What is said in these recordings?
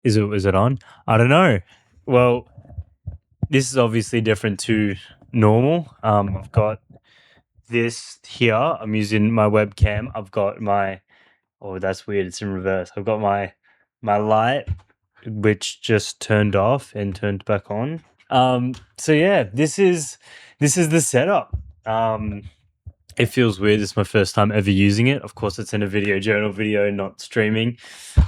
Is it on? I don't know. Well, this is obviously different to normal. I've got this here. I'm using my webcam. I've got my that's weird. It's in reverse. I've got my light, which just turned off and turned back on. So yeah, this is the setup. It feels weird. It's my first time ever using it. Of course, it's in a video journal video, not streaming.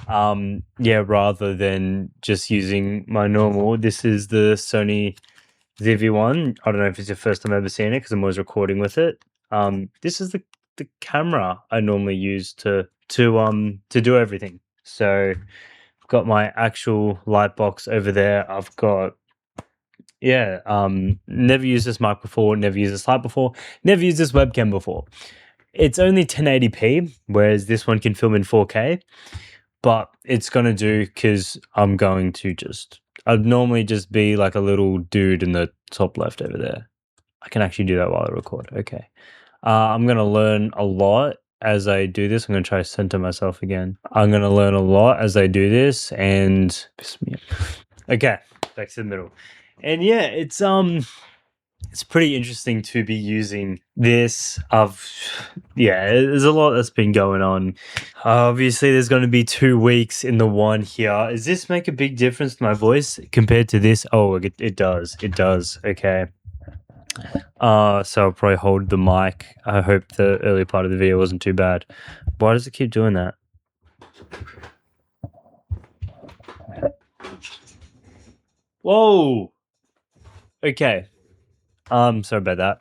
Rather than just using my normal. This is the Sony Zivi one. I don't know if it's your first time ever seeing it because I'm always recording with it. This is the camera I normally use to do everything. So I've got my actual light box over there. I've got never used this mic before, never used this light before, never used this webcam before. It's only 1080p, whereas this one can film in 4K, but it's going to do because I'm going to I'd normally just be like a little dude in the top left over there. I can actually do that while I record. Okay. I'm going to learn a lot as I do this. I'm going to try to center myself again. I'm going to learn a lot as I do this and okay, back to the middle. And yeah, it's pretty interesting to be using this. There's a lot that's been going on. Obviously, there's going to be 2 weeks in the one here. Does this make a big difference to my voice compared to this? Oh, it does. It does. Okay. So I'll probably hold the mic. I hope the early part of the video wasn't too bad. Why does it keep doing that? Whoa. Okay. Sorry about that.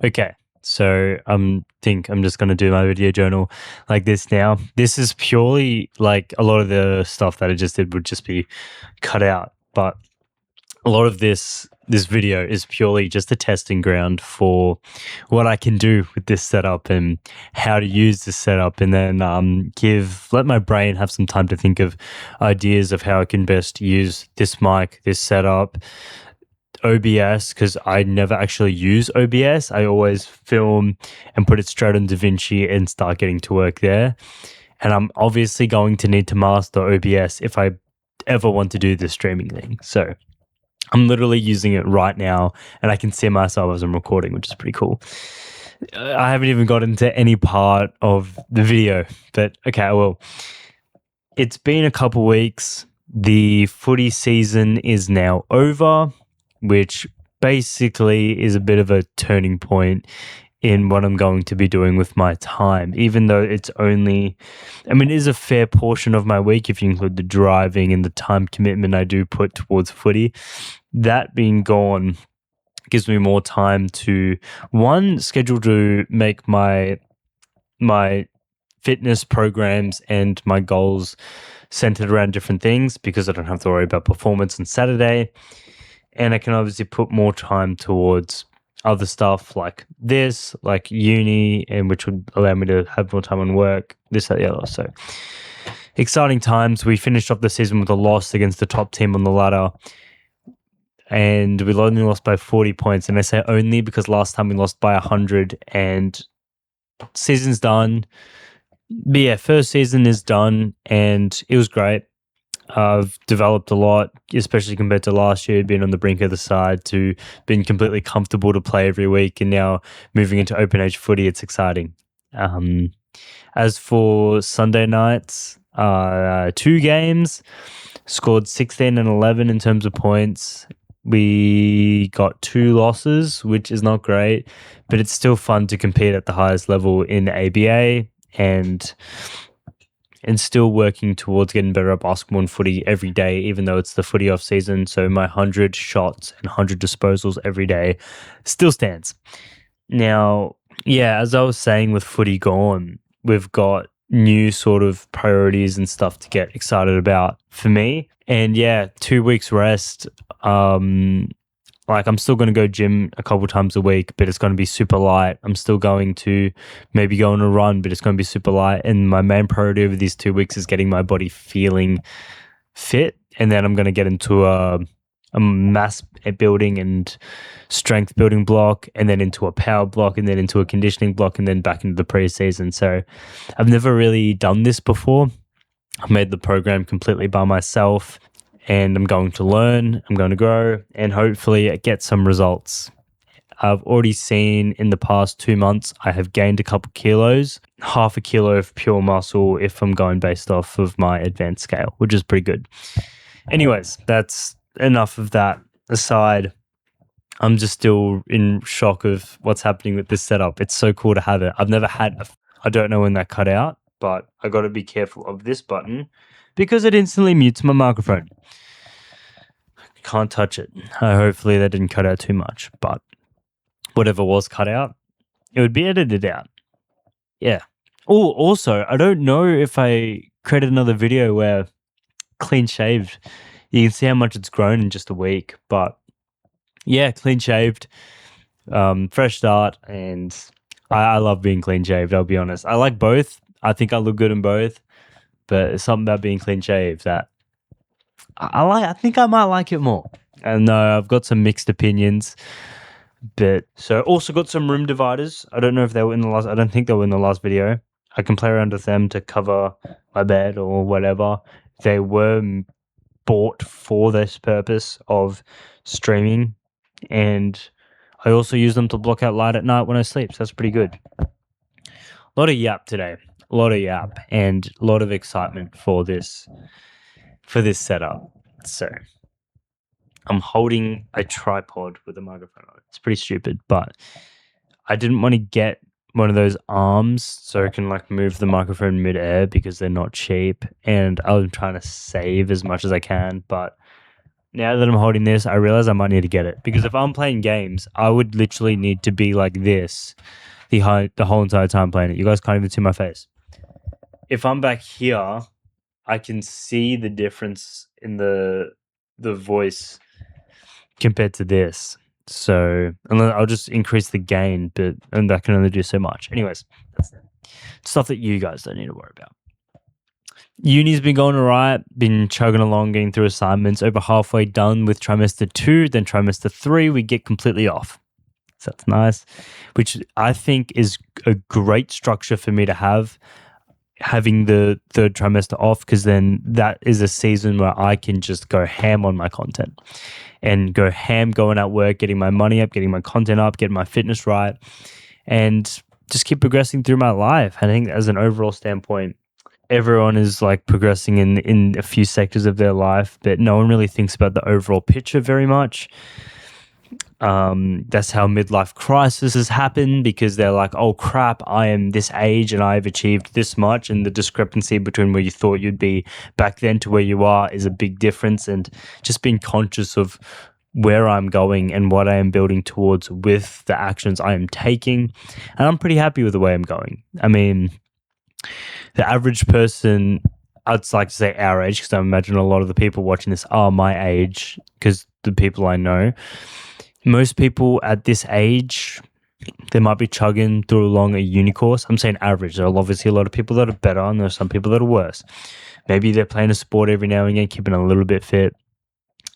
Okay. So think I'm just gonna do my video journal like this now. This is purely like a lot of the stuff that I just did would just be cut out, but a lot of this video is purely just a testing ground for what I can do with this setup and how to use this setup, and then let my brain have some time to think of ideas of how I can best use this mic, this setup, OBS, because I never actually use OBS. I always film and put it straight on DaVinci and start getting to work there. And I'm obviously going to need to master OBS if I ever want to do this streaming thing. So I'm literally using it right now and I can see myself as I'm recording, which is pretty cool. I haven't even got into any part of the video, but okay, I will. It's been a couple weeks. The footy season is now over, which basically is a bit of a turning point in what I'm going to be doing with my time, even though it is a fair portion of my week if you include the driving and the time commitment I do put towards footy. That being gone gives me more time to, schedule to make my fitness programs and my goals centered around different things, because I don't have to worry about performance on Saturday. And I can obviously put more time towards other stuff like this, like uni, and which would allow me to have more time on work, this, that, the other. So exciting times. We finished off the season with a loss against the top team on the ladder, and we only lost by 40 points. And I say only because last time we lost by 100, and season's done. But yeah, first season is done, and it was great. I've developed a lot, especially compared to last year, being on the brink of the side to being completely comfortable to play every week, and now moving into open age footy, it's exciting. As for Sunday nights, 2 games, scored 16 and 11 in terms of points. We got 2 losses, which is not great, but it's still fun to compete at the highest level in the ABA, and still working towards getting better at basketball and footy every day, even though it's the footy off season. So my 100 shots and 100 disposals every day still stands. Now, yeah, as I was saying with footy gone, we've got new sort of priorities and stuff to get excited about for me. And yeah, 2 weeks rest. I'm still going to go gym a couple times a week, but it's going to be super light. I'm still going to maybe go on a run, but it's going to be super light. And my main priority over these 2 weeks is getting my body feeling fit. And then I'm going to get into a mass building and strength building block, and then into a power block, and then into a conditioning block, and then back into the preseason. So I've never really done this before. I made the program completely by myself, and I'm going to learn, I'm going to grow, and hopefully get some results. I've already seen in the past 2 months, I have gained a couple kilos, half a kilo of pure muscle if I'm going based off of my advanced scale, which is pretty good. Anyways, that's enough of that aside. I'm just still in shock of what's happening with this setup. It's so cool to have it. I've never had, I don't know when that cut out, but I got to be careful of this button because it instantly mutes my microphone. Can't touch it. Hopefully that didn't cut out too much, but whatever was cut out, it would be edited out. Yeah. Oh, also, I don't know if I created another video where clean shaved. You can see how much it's grown in just a week, but yeah, clean shaved, fresh start, and I love being clean shaved. I'll be honest. I like both. I think I look good in both, but it's something about being clean shaved that I like. I think I might like it more. And I've got some mixed opinions. But so also got some room dividers. I don't know if they were in the last. I don't think they were in the last video. I can play around with them to cover my bed or whatever. They were bought for this purpose of streaming, and I also use them to block out light at night when I sleep. So that's pretty good. A lot of yap today. A lot of yap and a lot of excitement for this setup. So I'm holding a tripod with a microphone on it. It's pretty stupid, but I didn't want to get one of those arms so I can like move the microphone mid-air because they're not cheap, and I'm trying to save as much as I can. But now that I'm holding this, I realize I might need to get it because if I'm playing games, I would literally need to be like this the whole entire time playing it. You guys can't even see my face. If I'm back here, I can see the difference in the voice compared to this. So I'll just increase the gain, and that can only do so much. Anyways, that's stuff that you guys don't need to worry about. Uni's been going all right, been chugging along, getting through assignments, over halfway done with trimester 2, then trimester 3, we get completely off. So that's nice, which I think is a great structure for me to have, having the third trimester off, because then that is a season where I can just go ham on my content and go ham going at work, getting my money up, getting my content up, getting my fitness right, and just keep progressing through my life. I think as an overall standpoint, everyone is like progressing in a few sectors of their life, but no one really thinks about the overall picture very much. That's how midlife crises happen, because they're like, oh crap, I am this age and I've achieved this much, and the discrepancy between where you thought you'd be back then to where you are is a big difference. And just being conscious of where I'm going and what I am building towards with the actions I am taking, and I'm pretty happy with the way I'm going. I mean, the average person, I'd like to say our age, because I imagine a lot of the people watching this are my age, because the people I know, most people at this age, they might be chugging through along a uni course. I'm saying average. There are obviously a lot of people that are better, and there are some people that are worse. Maybe they're playing a sport every now and again, keeping a little bit fit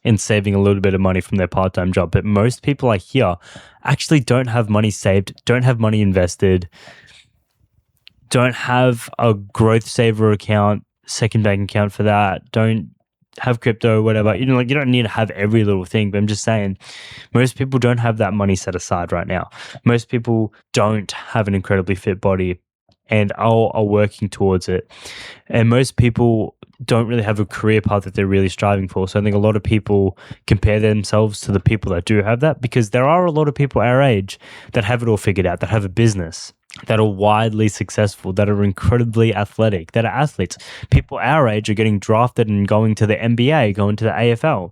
and saving a little bit of money from their part-time job. But most people I hear actually don't have money saved, don't have money invested, don't have a growth saver account, second bank account for that, don't have crypto or whatever. You don't need to have every little thing, but I'm just saying most people don't have that money set aside right now. Most people don't have an incredibly fit body and are working towards it. And most people don't really have a career path that they're really striving for. So I think a lot of people compare themselves to the people that do have that, because there are a lot of people our age that have it all figured out, that have a business, that are widely successful, that are incredibly athletic, that are athletes. People our age are getting drafted and going to the NBA, going to the AFL.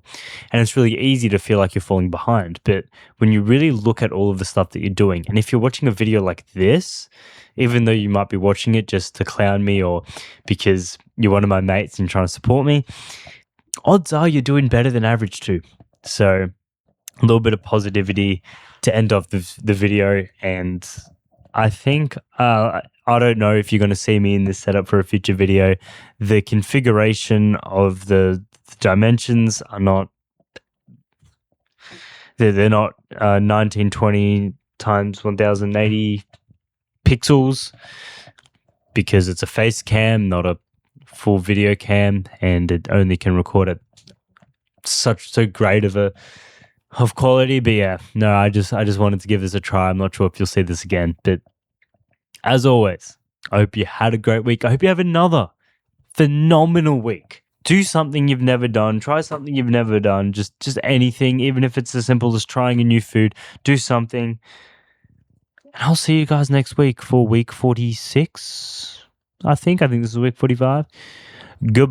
And it's really easy to feel like you're falling behind. But when you really look at all of the stuff that you're doing, and if you're watching a video like this, even though you might be watching it just to clown me or because you're one of my mates and trying to support me, odds are you're doing better than average too. So a little bit of positivity to end off the video. And I think, I don't know if you're going to see me in this setup for a future video. The configuration of the dimensions are not, they're not 1920 times 1080 pixels, because it's a face cam, not a full video cam, and it only can record at so great of quality. But yeah, no, I just wanted to give this a try. I'm not sure if you'll see this again, but as always, I hope you had a great week. I hope you have another phenomenal week. Do something you've never done. Try something you've never done. Just anything, even if it's as simple as trying a new food. Do something. And I'll see you guys next week for week 46. I think this is week 45. Goodbye.